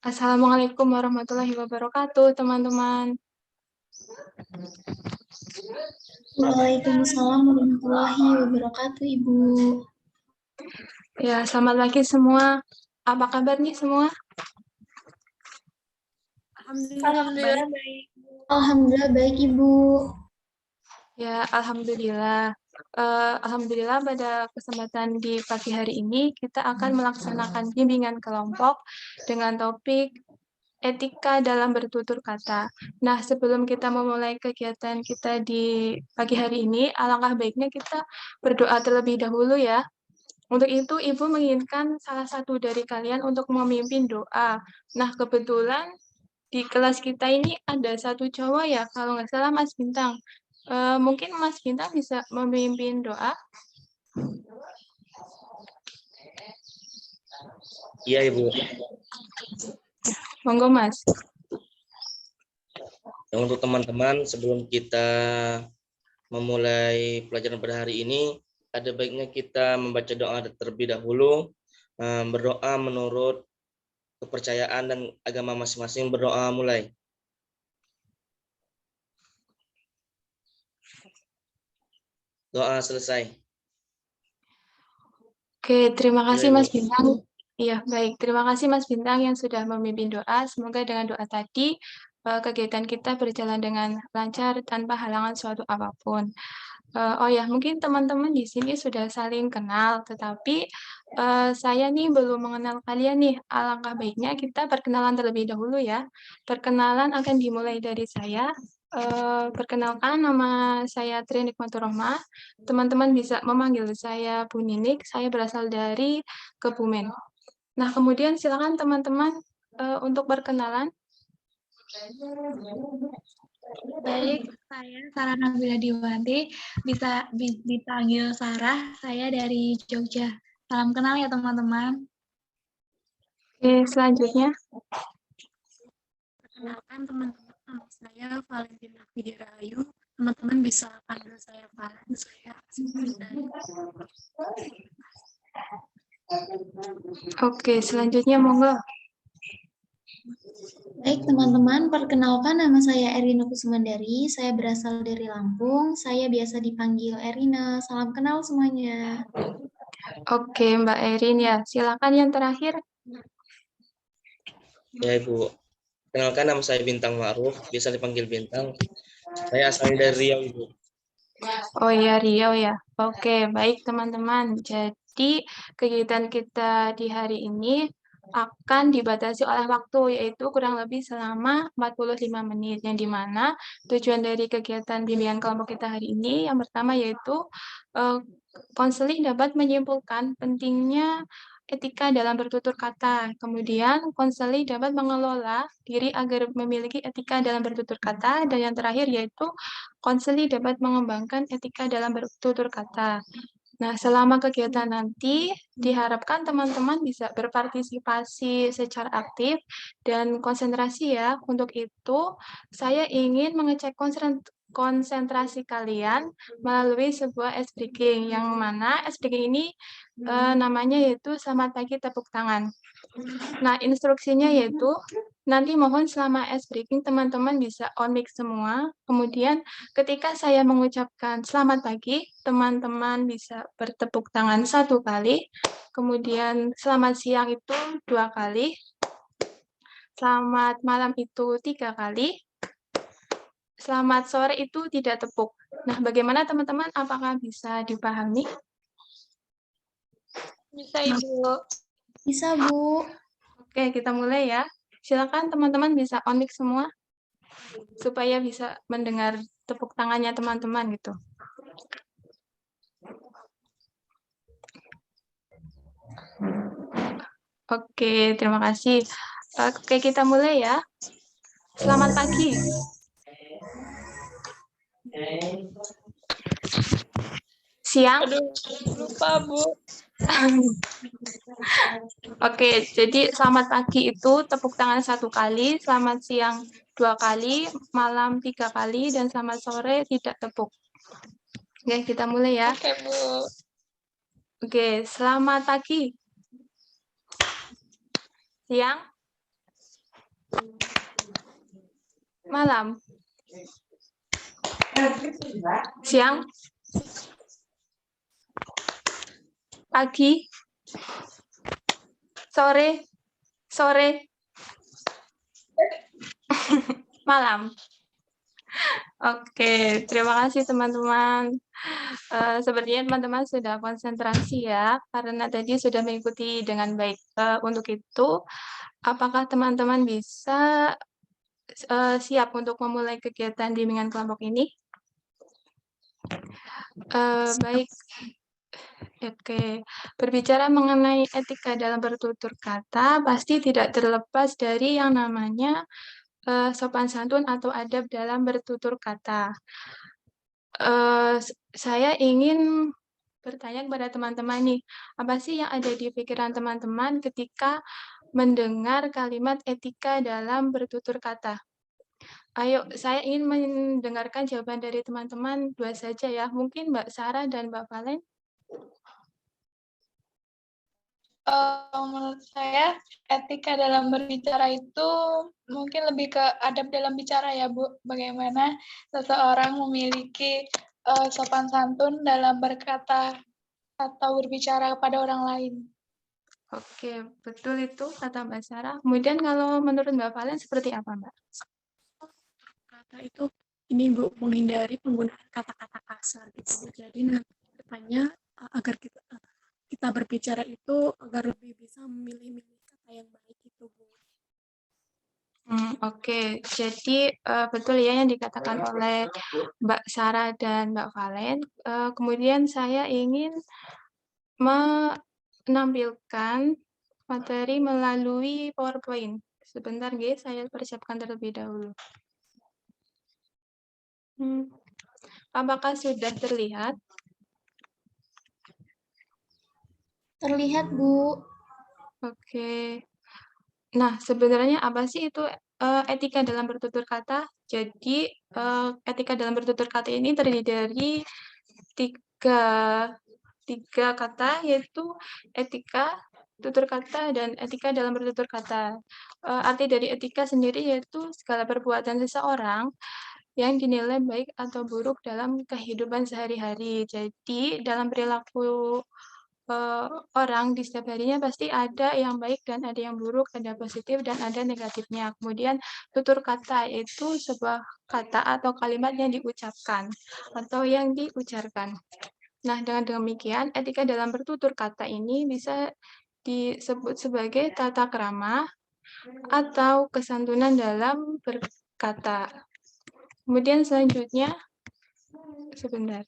Assalamualaikum warahmatullahi wabarakatuh, teman-teman. Waalaikumsalam warahmatullahi wabarakatuh, Ibu. Ya, selamat pagi semua. Apa kabar nih semua? Alhamdulillah baik. Alhamdulillah baik, Ibu. Ya, alhamdulillah. Alhamdulillah pada kesempatan di pagi hari ini kita akan melaksanakan bimbingan kelompok dengan topik etika dalam bertutur kata. Nah, sebelum kita memulai kegiatan kita di pagi hari ini, alangkah baiknya kita berdoa terlebih dahulu ya. Untuk itu, Ibu menginginkan salah satu dari kalian untuk memimpin doa. Nah, kebetulan di kelas kita ini ada satu cowok ya, kalau nggak salah Mas Bintang. Mungkin Mas Bintang bisa memimpin doa? Iya, Ibu. Monggo, Mas. Dan untuk teman-teman, sebelum kita memulai pelajaran pada hari ini, ada baiknya kita membaca doa terlebih dahulu, berdoa menurut kepercayaan dan agama masing-masing. Berdoa mulai. Doa selesai. Oke, terima kasih Iya, Mas Ibu. Bintang. Iya, baik. Terima kasih Mas Bintang yang sudah memimpin doa. Semoga dengan doa tadi kegiatan kita berjalan dengan lancar tanpa halangan suatu apapun. Oh ya, mungkin teman-teman di sini sudah saling kenal, tetapi saya nih belum mengenal kalian nih. Alangkah baiknya kita perkenalan terlebih dahulu ya. Perkenalan akan dimulai dari saya. Perkenalkan, nama saya Tri Nikmatur Rohmah. Teman-teman bisa memanggil saya Bu Ninik. Saya berasal dari Kebumen. Nah, kemudian silakan teman-teman untuk perkenalan. Baik, saya Sarah Nabila Diwanti, bisa dipanggil Sarah, saya dari Jogja. Salam kenal ya teman-teman. Oke, selanjutnya. Perkenalkan teman-teman, nama saya Valentina Fidirayu. Teman-teman bisa panggil saya Valen, saya dari Oke, selanjutnya monggo. Baik, teman-teman, perkenalkan nama saya Erina Kusumandari. Saya berasal dari Lampung. Saya biasa dipanggil Erina. Salam kenal semuanya. Oke, Mbak Erin ya. Silakan yang terakhir. Ya, Ibu. Kenalkan, nama saya Bintang Ma'ruf, biasa dipanggil Bintang. Saya asalnya dari Riau, Ibu. Oh ya, Riau ya. Oke, baik teman-teman. Jadi kegiatan kita di hari ini akan dibatasi oleh waktu, yaitu kurang lebih selama 45 menit, yang dimana tujuan dari kegiatan bimbingan kelompok kita hari ini, yang pertama yaitu konseling dapat menyimpulkan pentingnya etika dalam bertutur kata. Kemudian, konseling dapat mengelola diri agar memiliki etika dalam bertutur kata. Dan yang terakhir yaitu konseling dapat mengembangkan etika dalam bertutur kata. Nah, selama kegiatan nanti, diharapkan teman-teman bisa berpartisipasi secara aktif dan konsentrasi ya. Untuk itu, saya ingin mengecek konsentrasi kalian melalui sebuah ice breaking, yang mana ice breaking ini namanya yaitu selamat pagi tepuk tangan. Nah, instruksinya yaitu nanti mohon selama ice breaking teman-teman bisa on mic semua. Kemudian ketika saya mengucapkan selamat pagi, teman-teman bisa bertepuk tangan 1 kali. Kemudian selamat siang itu 2 kali. Selamat malam itu 3 kali. Selamat sore itu tidak tepuk. Nah, bagaimana teman-teman? Apakah bisa dipahami? Bisa Ibu. Bisa, Bu. Oke, kita mulai ya. Silakan teman-teman bisa on mic semua supaya bisa mendengar tepuk tangannya teman-teman gitu. Oke, terima kasih. Oke, kita mulai ya. Selamat pagi. Siang. Aduh, lupa Bu. Oke, jadi selamat pagi itu tepuk tangan 1 kali, selamat siang 2 kali, malam 3 kali, dan selamat sore tidak tepuk. Oke, kita mulai ya. Oke Bu. Oke, selamat pagi. Siang. Malam. Siang. Pagi. Sore. Sore. Malam. Oke, terima kasih teman-teman. Sepertinya teman-teman sudah konsentrasi ya, karena tadi sudah mengikuti dengan baik. Untuk itu, apakah teman-teman bisa siap untuk memulai kegiatan bimbingan kelompok ini? Baik. Oke, berbicara mengenai etika dalam bertutur kata, pasti tidak terlepas dari yang namanya sopan santun atau adab dalam bertutur kata. Saya ingin bertanya kepada teman-teman nih, apa sih yang ada di pikiran teman-teman ketika mendengar kalimat etika dalam bertutur kata? Ayo, saya ingin mendengarkan jawaban dari teman-teman, 2 saja ya. Mungkin Mbak Sarah dan Mbak Valen. Menurut saya, etika dalam berbicara itu mungkin lebih ke adab dalam bicara ya, Bu. Bagaimana seseorang memiliki sopan santun dalam berkata atau berbicara kepada orang lain. Oke, betul itu kata Mbak Sarah. Kemudian kalau menurut Mbak Valen seperti apa, Mbak? Kata itu ini Bu, menghindari penggunaan kata-kata kasar gitu. Jadi nanti depannya agar kita berbicara itu agar lebih bisa memilih-milih kata yang baik itu Bu. Oke, jadi betul ya yang dikatakan oleh Mbak Sarah dan Mbak Valen. Kemudian saya ingin menampilkan materi melalui PowerPoint. Sebentar guys, saya persiapkan terlebih dahulu. Apakah sudah terlihat? Terlihat, Bu. Oke. Nah, sebenarnya apa sih itu etika dalam bertutur kata? Jadi, etika dalam bertutur kata ini terdiri dari tiga kata, yaitu etika, tutur kata, dan etika dalam bertutur kata. Arti dari etika sendiri yaitu segala perbuatan seseorang yang dinilai baik atau buruk dalam kehidupan sehari-hari. Jadi, dalam perilaku orang di setiap harinya pasti ada yang baik dan ada yang buruk, ada positif dan ada negatifnya. Kemudian tutur kata itu sebuah kata atau kalimat yang diucapkan atau yang diucapkan. Nah, dengan demikian etika dalam bertutur kata ini bisa disebut sebagai tata krama atau kesantunan dalam berkata. Kemudian selanjutnya, sebentar.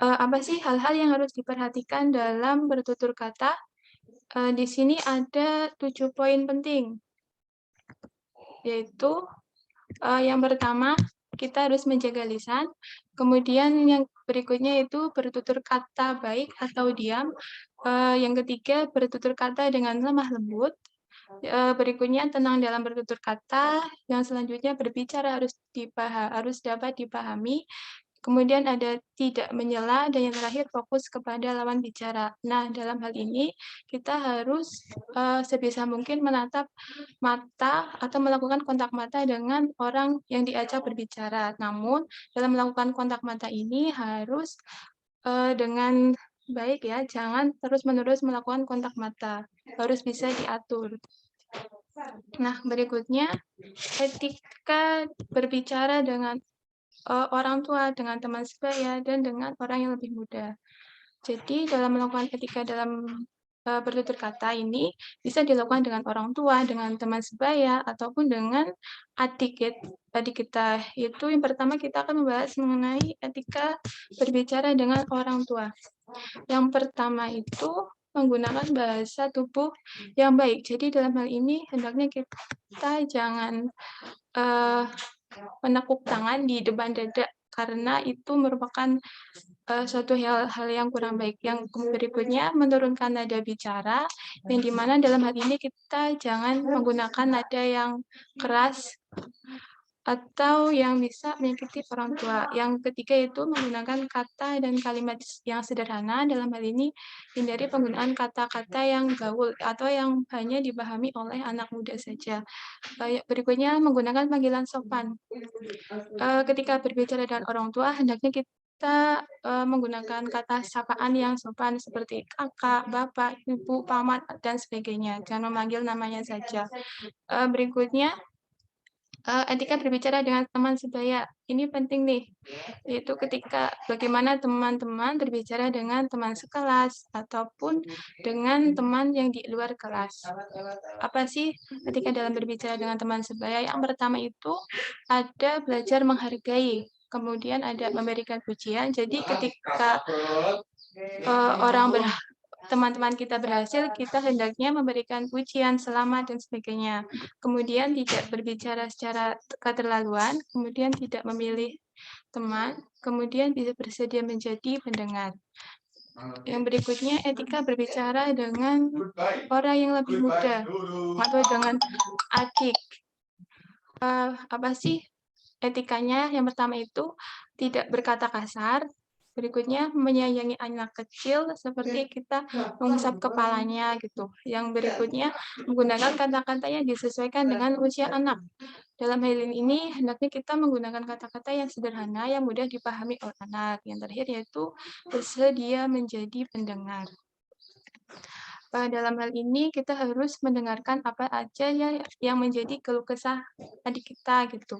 Apa sih hal-hal yang harus diperhatikan dalam bertutur kata? Di sini ada 7 poin penting, yaitu yang pertama, kita harus menjaga lisan. Kemudian yang berikutnya itu bertutur kata baik atau diam. Yang ketiga, bertutur kata dengan lemah lembut. Berikutnya tenang dalam bertutur kata. Yang selanjutnya berbicara harus dapat dipahami. Kemudian ada tidak menyela, dan yang terakhir fokus kepada lawan bicara. Nah, dalam hal ini kita harus sebisa mungkin menatap mata atau melakukan kontak mata dengan orang yang diajak berbicara. Namun, dalam melakukan kontak mata ini harus dengan baik ya, jangan terus-menerus melakukan kontak mata. Harus bisa diatur. Nah, berikutnya etika berbicara dengan orang tua, dengan teman sebaya, dan dengan orang yang lebih muda. Jadi dalam melakukan etika dalam bertutur kata ini bisa dilakukan dengan orang tua, dengan teman sebaya, ataupun dengan adik kita. Itu yang pertama kita akan membahas mengenai etika berbicara dengan orang tua. Yang pertama itu menggunakan bahasa tubuh yang baik. Jadi dalam hal ini hendaknya kita jangan menekuk tangan di depan dada karena itu merupakan suatu hal yang kurang baik. Yang berikutnya menurunkan nada bicara, yang dimana dalam hal ini kita jangan menggunakan nada yang keras atau yang bisa menyakiti orang tua. Yang ketiga itu menggunakan kata dan kalimat yang sederhana. Dalam hal ini, hindari penggunaan kata-kata yang gaul atau yang hanya dipahami oleh anak muda saja. Berikutnya, menggunakan panggilan sopan. Ketika berbicara dengan orang tua, hendaknya kita menggunakan kata sapaan yang sopan seperti kakak, bapak, ibu, paman, dan sebagainya. Jangan memanggil namanya saja. Berikutnya, etika berbicara dengan teman sebaya. Ini penting nih, yaitu ketika bagaimana teman-teman berbicara dengan teman sekelas ataupun dengan teman yang di luar kelas. Apa sih etika dalam berbicara dengan teman sebaya? Yang pertama itu ada belajar menghargai, kemudian ada memberikan pujian. Jadi ketika teman-teman kita berhasil, kita hendaknya memberikan pujian, selamat, dan sebagainya. Kemudian tidak berbicara secara keterlaluan, kemudian tidak memilih teman, kemudian bisa bersedia menjadi pendengar. Yang berikutnya, etika berbicara dengan orang yang lebih muda atau dengan adik. Apa sih etikanya? Yang pertama itu tidak berkata kasar. Berikutnya, menyayangi anak kecil seperti kita mengusap kepalanya gitu. Yang berikutnya, menggunakan kata-kata yang disesuaikan dengan usia anak. Dalam hal ini, hendaknya kita menggunakan kata-kata yang sederhana, yang mudah dipahami oleh anak. Yang terakhir yaitu bersedia menjadi pendengar. Dalam hal ini, kita harus mendengarkan apa aja yang menjadi keluh kesah adik kita gitu.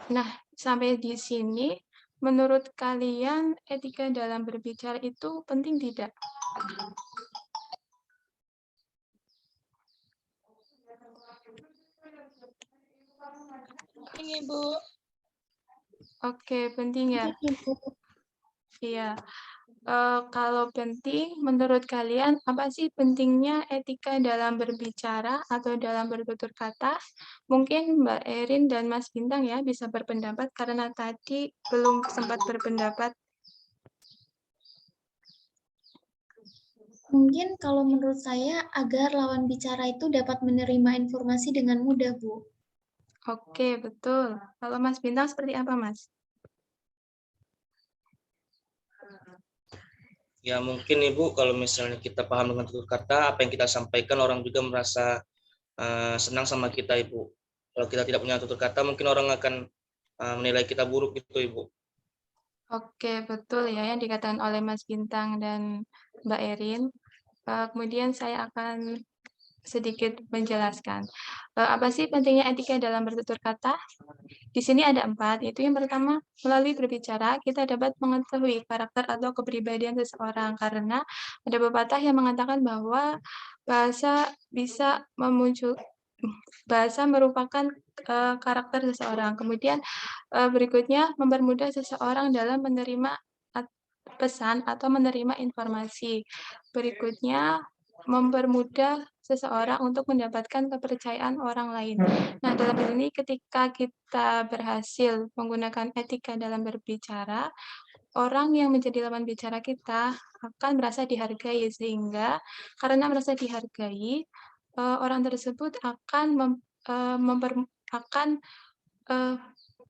Nah, sampai di sini, menurut kalian etika dalam berbicara itu penting tidak? Penting, Ibu. Oke, penting ya? Iya. Kalau penting, menurut kalian apa sih pentingnya etika dalam berbicara atau dalam bertutur kata? Mungkin Mbak Erin dan Mas Bintang ya bisa berpendapat karena tadi belum sempat berpendapat. Mungkin kalau menurut saya agar lawan bicara itu dapat menerima informasi dengan mudah, Bu. Oke, betul. Kalau Mas Bintang seperti apa, Mas? Ya mungkin Ibu kalau misalnya kita paham dengan tutur kata, apa yang kita sampaikan orang juga merasa senang sama kita Ibu. Kalau kita tidak punya tutur kata, mungkin orang akan menilai kita buruk gitu Ibu. Oke, betul ya yang dikatakan oleh Mas Bintang dan Mbak Erin. Kemudian saya akan sedikit menjelaskan. Apa sih pentingnya etika dalam bertutur kata? Di sini ada 4, yaitu yang pertama, melalui berbicara, kita dapat mengetahui karakter atau kepribadian seseorang, karena ada pepatah yang mengatakan bahwa bahasa bisa bahasa merupakan karakter seseorang. Kemudian berikutnya, mempermudah seseorang dalam menerima pesan atau menerima informasi. Berikutnya, mempermudah seseorang untuk mendapatkan kepercayaan orang lain. Nah, dalam hal ini ketika kita berhasil menggunakan etika dalam berbicara, orang yang menjadi lawan bicara kita akan merasa dihargai, sehingga karena merasa dihargai, orang tersebut akan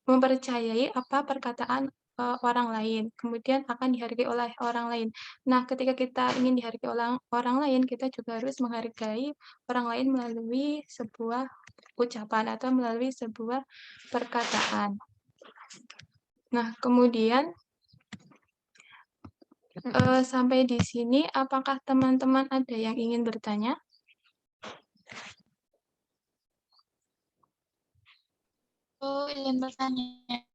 mempercayai apa perkataan orang lain, kemudian akan dihargai oleh orang lain. Nah, ketika kita ingin dihargai oleh orang lain, kita juga harus menghargai orang lain melalui sebuah ucapan atau melalui sebuah perkataan. Nah, kemudian sampai di sini, apakah teman-teman ada yang ingin bertanya? Ingin bertanya.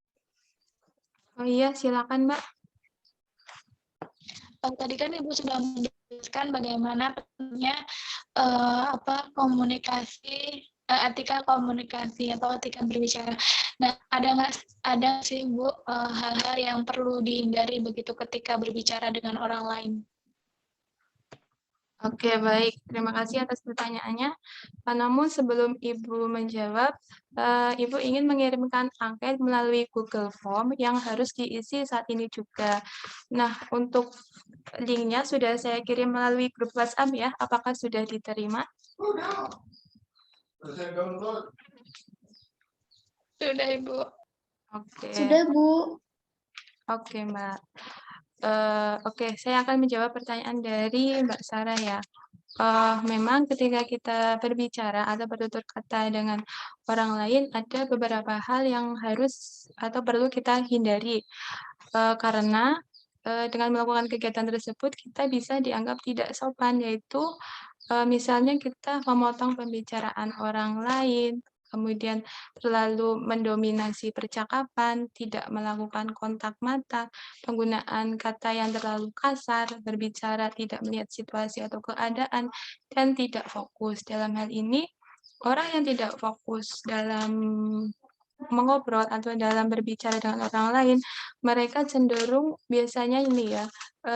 Oh iya, silakan Mbak. Tadi kan Ibu sudah menjelaskan bagaimana pentingnya komunikasi, etika komunikasi atau etika berbicara. Nah, ada sih Bu hal-hal yang perlu dihindari begitu ketika berbicara dengan orang lain? Oke, baik. Terima kasih atas pertanyaannya. Namun sebelum Ibu menjawab, Ibu ingin mengirimkan angket melalui Google Form yang harus diisi saat ini juga. Nah, untuk linknya sudah saya kirim melalui grup WhatsApp ya. Apakah sudah diterima? Sudah, Ibu. Oke. Sudah, Bu. Oke, Mbak. Oke, saya akan menjawab pertanyaan dari Mbak Sarah ya. Memang ketika kita berbicara atau bertutur kata dengan orang lain, ada beberapa hal yang harus atau perlu kita hindari. Karena dengan melakukan kegiatan tersebut kita bisa dianggap tidak sopan, yaitu misalnya kita memotong pembicaraan orang lain, kemudian terlalu mendominasi percakapan, tidak melakukan kontak mata, penggunaan kata yang terlalu kasar, berbicara tidak melihat situasi atau keadaan, dan tidak fokus. Dalam hal ini, orang yang tidak fokus dalam mengobrol atau dalam berbicara dengan orang lain, mereka cenderung biasanya ini ya,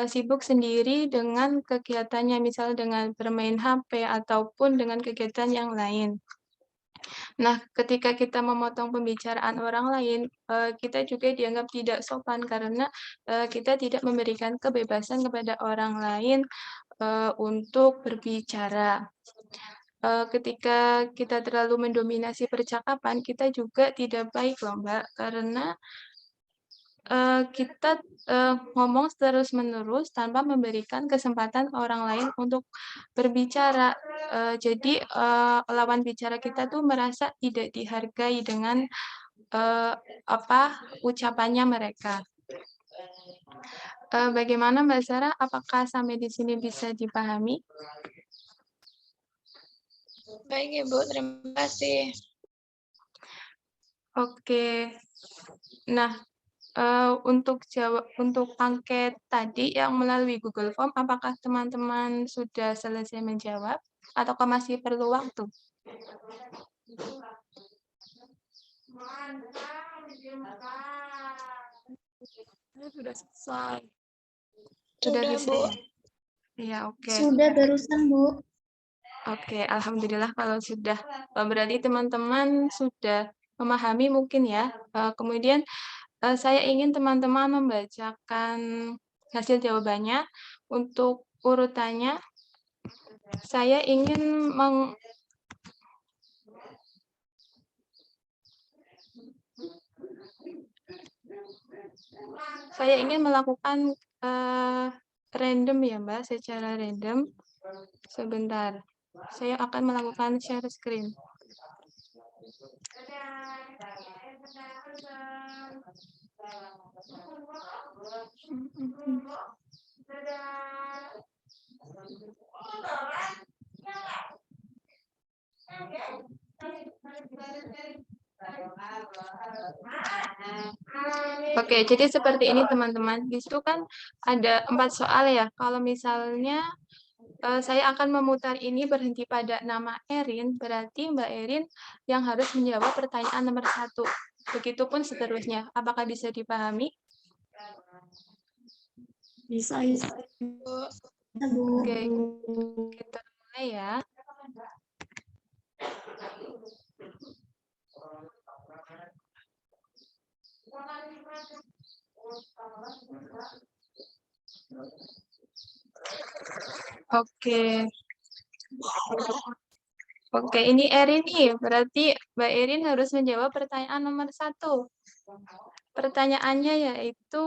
sibuk sendiri dengan kegiatannya, misalnya dengan bermain HP ataupun dengan kegiatan yang lain. Nah, ketika kita memotong pembicaraan orang lain, kita juga dianggap tidak sopan karena, kita tidak memberikan kebebasan kepada orang lain, untuk berbicara. Ketika kita terlalu mendominasi percakapan, kita juga tidak baik loh, Mbak, karena, kita, ngomong terus-menerus tanpa memberikan kesempatan orang lain untuk berbicara. Jadi, lawan bicara kita tuh merasa tidak dihargai dengan, eee, apa, ucapannya mereka. Bagaimana Mbak Sarah, apakah sampai di sini bisa dipahami? Baik, Ibu. Terima kasih. Oke. Nah, untuk angket tadi yang melalui Google Form, apakah teman-teman sudah selesai menjawab ataukah masih perlu waktu? Saya sudah selesai. Sudah Sudah, bisa Bu. ya? Iya, oke. Sudah barusan, Bu. Oke, alhamdulillah kalau sudah. Berarti teman-teman sudah memahami mungkin ya. Kemudian saya ingin teman-teman membacakan hasil jawabannya. Untuk urutannya, saya ingin melakukan random ya, Mbak, secara random. Sebentar, saya akan melakukan share screen. Oke, jadi seperti ini teman-teman. Di situ kan ada 4 soal ya. Kalau misalnya saya akan memutar ini berhenti pada nama Erin, berarti Mbak Erin yang harus menjawab pertanyaan nomor 1. Begitupun seterusnya. Apakah bisa dipahami? Bisa, Bu. Bu. Oke, kita mulai ya. Oke. Oke, ini Erin nih. Berarti Mbak Erin harus menjawab pertanyaan nomor 1. Pertanyaannya yaitu,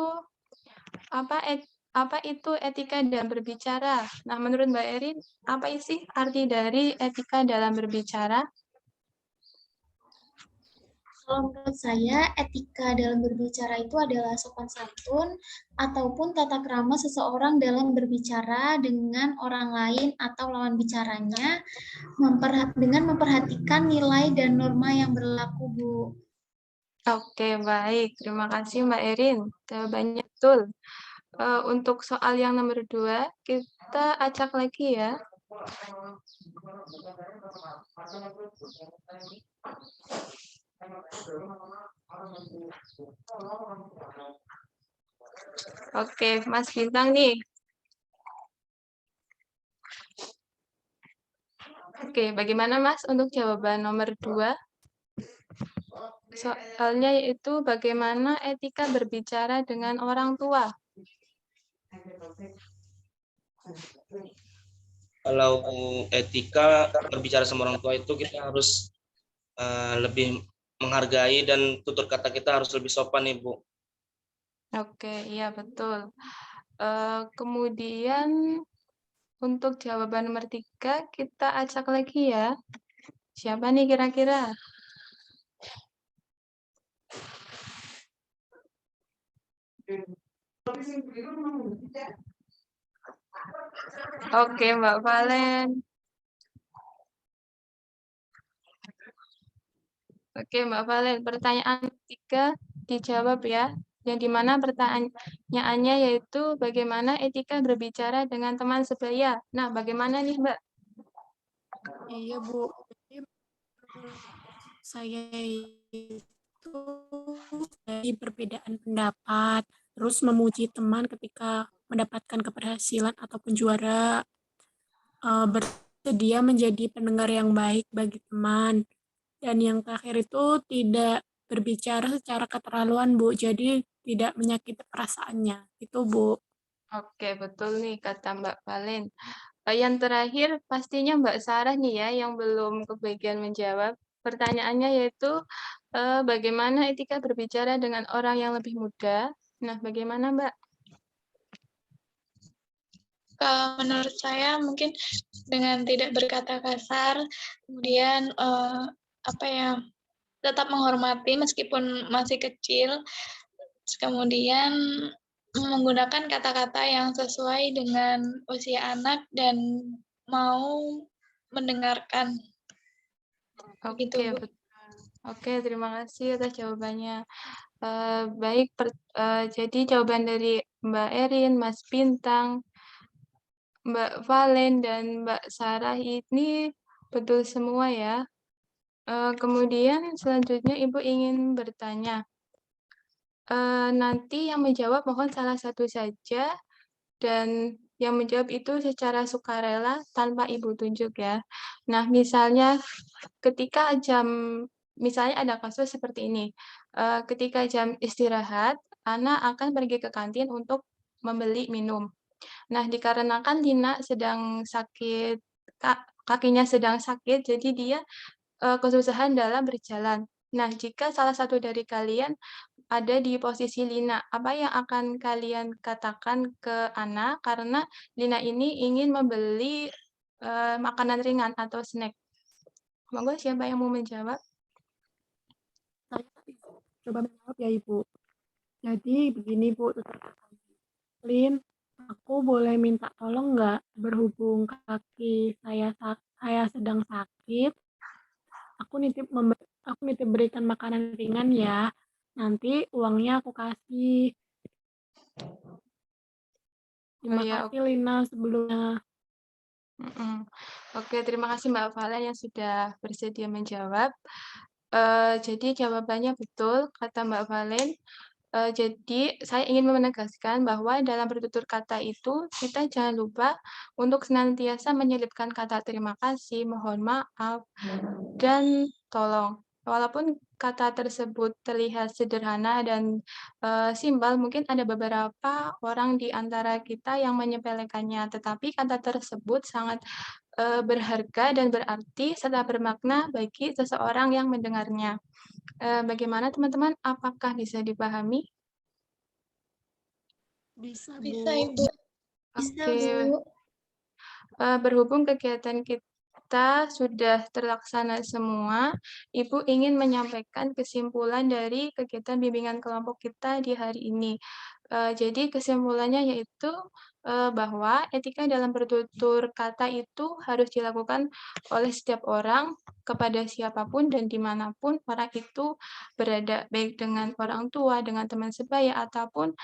apa itu etika dalam berbicara? Nah, menurut Mbak Erin, apa sih arti dari etika dalam berbicara? Kalau menurut saya, etika dalam berbicara itu adalah sopan santun ataupun tata krama seseorang dalam berbicara dengan orang lain atau lawan bicaranya dengan memperhatikan nilai dan norma yang berlaku, Bu. Oke, baik. Terima kasih Mbak Erin. Jawabannya betul. Untuk soal yang nomor 2, kita acak lagi ya. Oke, Mas Bintang nih. Oke, bagaimana Mas untuk jawaban nomor 2? Soalnya yaitu bagaimana etika berbicara dengan orang tua. Kalau etika berbicara sama orang tua itu kita harus lebih menghargai dan tutur kata kita harus lebih sopan, Ibu. Oke, iya betul. Kemudian untuk jawaban nomor 3 kita acak lagi ya. Siapa nih kira-kira? Oke, Mbak Valen. Oke, Mbak Valen. Pertanyaan ketiga dijawab ya. Yang dimana pertanyaannya yaitu bagaimana etika berbicara dengan teman sebaya. Nah, bagaimana nih, Mbak? Iya, Bu. Jadi menurut saya itu dari perbedaan pendapat, terus memuji teman ketika mendapatkan keberhasilan ataupun juara, bersedia menjadi pendengar yang baik bagi teman. Dan yang terakhir itu tidak berbicara secara keterlaluan, Bu. Jadi tidak menyakiti perasaannya. Itu, Bu. Oke, betul nih kata Mbak Valen. Yang terakhir pastinya Mbak Sarah nih ya yang belum kebagian menjawab. Pertanyaannya yaitu bagaimana etika berbicara dengan orang yang lebih muda? Nah, bagaimana Mbak? Menurut saya mungkin dengan tidak berkata kasar, kemudian apa ya, tetap menghormati meskipun masih kecil, kemudian menggunakan kata-kata yang sesuai dengan usia anak dan mau mendengarkan. Begitu, Oke, Bu. betul. Oke, terima kasih atas jawabannya. Baik, jadi jawaban dari Mbak Erin, Mas Bintang, Mbak Valen, dan Mbak Sarah ini betul semua ya. Kemudian selanjutnya Ibu ingin bertanya. Nanti yang menjawab mohon salah satu saja dan yang menjawab itu secara sukarela tanpa Ibu tunjuk ya. Nah, ketika jam misalnya ada kasus seperti ini, ketika jam istirahat, Ana akan pergi ke kantin untuk membeli minum. Nah, dikarenakan Lina sedang sakit, kakinya sedang sakit, jadi dia kesusahan dalam berjalan. Nah, jika salah satu dari kalian ada di posisi Lina, apa yang akan kalian katakan ke Ana karena Lina ini ingin membeli makanan ringan atau snack? Monggo siapa yang mau menjawab? Saya coba menjawab ya, Ibu. Jadi begini, Bu. Lin, aku boleh minta tolong nggak? Berhubung kaki saya sedang sakit, aku nitip berikan makanan ringan ya. Nanti uangnya aku kasih. Oh Terima ya, kasih Lina sebelumnya. Oke, terima kasih Mbak Valen yang sudah bersedia menjawab. Jadi jawabannya betul, kata Mbak Valen. Jadi saya ingin menegaskan bahwa dalam bertutur kata itu kita jangan lupa untuk senantiasa menyelipkan kata terima kasih, mohon maaf, dan tolong. Walaupun kata tersebut terlihat sederhana dan simpel, mungkin ada beberapa orang di antara kita yang menyepelekannya, tetapi kata tersebut sangat berharga dan berarti serta bermakna bagi seseorang yang mendengarnya. Bagaimana teman-teman? Apakah bisa dipahami? Bisa, Bisa, Bu. Ibu. Bisa, Oke, Bu. berhubung kegiatan kita sudah terlaksana semua, Ibu ingin menyampaikan kesimpulan dari kegiatan bimbingan kelompok kita di hari ini. Jadi kesimpulannya yaitu bahwa etika dalam bertutur kata itu harus dilakukan oleh setiap orang kepada siapapun dan dimanapun orang itu berada, baik dengan orang tua, dengan teman sebaya, ataupun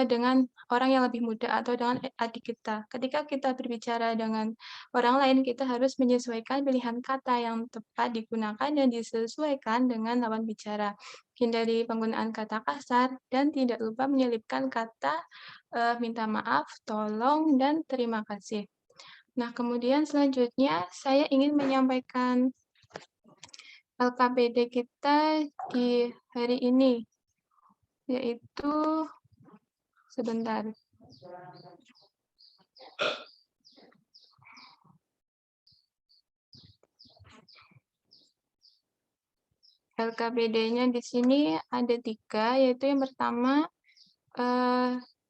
dengan orang yang lebih muda atau dengan adik kita. Ketika kita berbicara dengan orang lain, kita harus menyesuaikan pilihan kata yang tepat digunakan dan disesuaikan dengan lawan bicara. Hindari penggunaan kata kasar dan tidak lupa menyelipkan kata minta maaf, tolong, dan terima kasih. Nah, kemudian selanjutnya saya ingin menyampaikan LKPD kita di hari ini, yaitu sebentar. LKPD-nya di sini ada 3, yaitu yang pertama,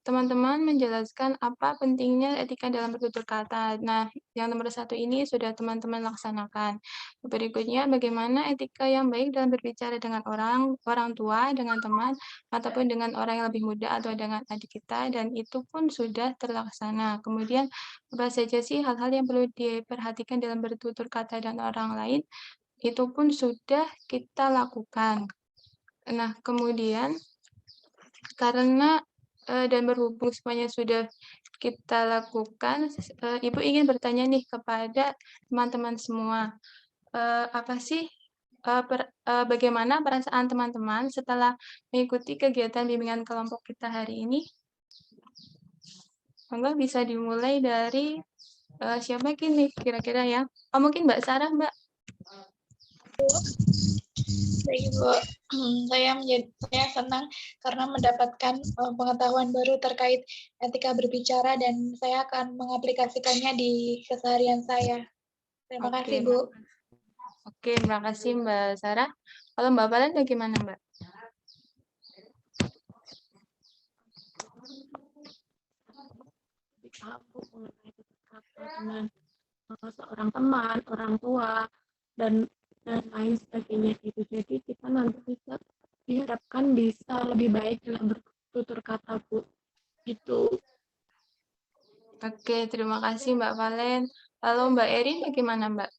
teman-teman menjelaskan apa pentingnya etika dalam bertutur kata. Nah, yang nomor 1 ini sudah teman-teman laksanakan. Berikutnya, bagaimana etika yang baik dalam berbicara dengan orang tua, dengan teman, ataupun dengan orang yang lebih muda atau dengan adik kita, dan itu pun sudah terlaksana. Kemudian, apa saja sih hal-hal yang perlu diperhatikan dalam bertutur kata dan orang lain, itu pun sudah kita lakukan. Nah, kemudian karena dan berhubung semuanya sudah kita lakukan, Ibu ingin bertanya nih kepada teman-teman semua, apa sih, bagaimana perasaan teman-teman setelah mengikuti kegiatan bimbingan kelompok kita hari ini? Monggo bisa dimulai dari, siapa nih kira-kira ya? Oh, mungkin Mbak Sarah, Mbak. Baik, Bu. Saya senang karena mendapatkan pengetahuan baru terkait etika berbicara dan saya akan mengaplikasikannya di keseharian saya. Terima kasih, Bu. Oke, terima kasih Mbak Sarah. Kalau Mbak Valen bagaimana, Mbak? Lebih paham Bu mengenai tutur kata dengan seorang teman, orang tua, dan lain sebagainya gitu. Jadi kita nanti bisa diharapkan bisa lebih baik dalam bertutur kata Bu. Gitu. Oke, terima kasih Mbak Valen. Lalu Mbak Erin bagaimana, Mbak?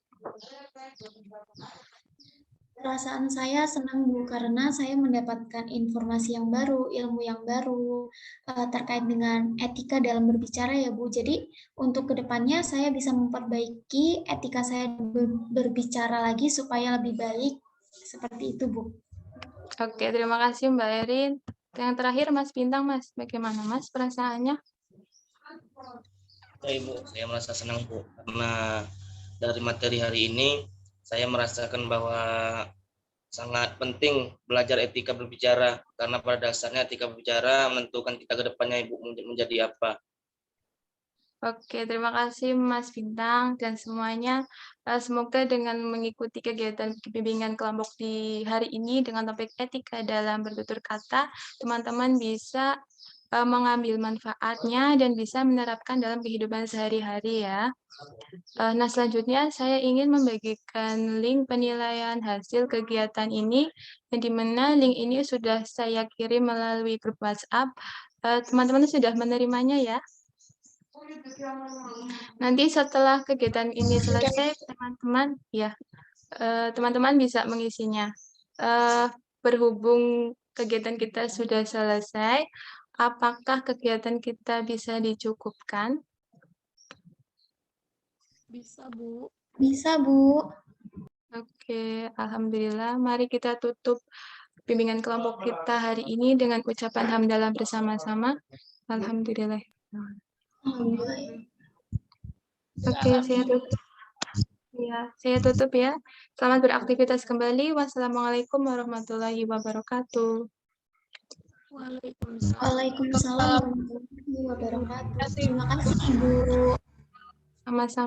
Perasaan saya senang Bu karena saya mendapatkan informasi yang baru, ilmu yang baru terkait dengan etika dalam berbicara ya Bu. Jadi untuk kedepannya saya bisa memperbaiki etika saya berbicara lagi supaya lebih baik seperti itu Bu. Oke, terima kasih Mbak Erin. Yang terakhir Mas Bintang, Mas. Bagaimana Mas perasaannya? Ya, Ibu, saya merasa senang Bu karena dari materi hari ini saya merasakan bahwa sangat penting belajar etika berbicara karena pada dasarnya etika berbicara menentukan kita ke depannya Ibu menjadi apa. Oke, terima kasih Mas Bintang dan semuanya. Semoga dengan mengikuti kegiatan bimbingan kelompok di hari ini dengan topik etika dalam bertutur kata, teman-teman bisa mengambil manfaatnya dan bisa menerapkan dalam kehidupan sehari-hari ya. Nah, selanjutnya saya ingin membagikan link penilaian hasil kegiatan ini, yang di mana link ini sudah saya kirim melalui grup WhatsApp. Teman-teman sudah menerimanya ya? Nanti setelah kegiatan ini selesai, teman-teman ya, teman-teman bisa mengisinya. Berhubung kegiatan kita sudah selesai, apakah kegiatan kita bisa dicukupkan? Bisa Bu. Bisa Bu. Oke, alhamdulillah. Mari kita tutup bimbingan kelompok kita hari ini dengan ucapan hamdalah bersama-sama. Alhamdulillah. Alhamdulillah. Oke, saya tutup. Ya, saya tutup ya. Selamat beraktivitas kembali. Wassalamualaikum warahmatullahi wabarakatuh. Waalaikumsalam. Waalaikumsalam warahmatullahi wabarakatuh. Terima kasih Ibu. Sama-sama.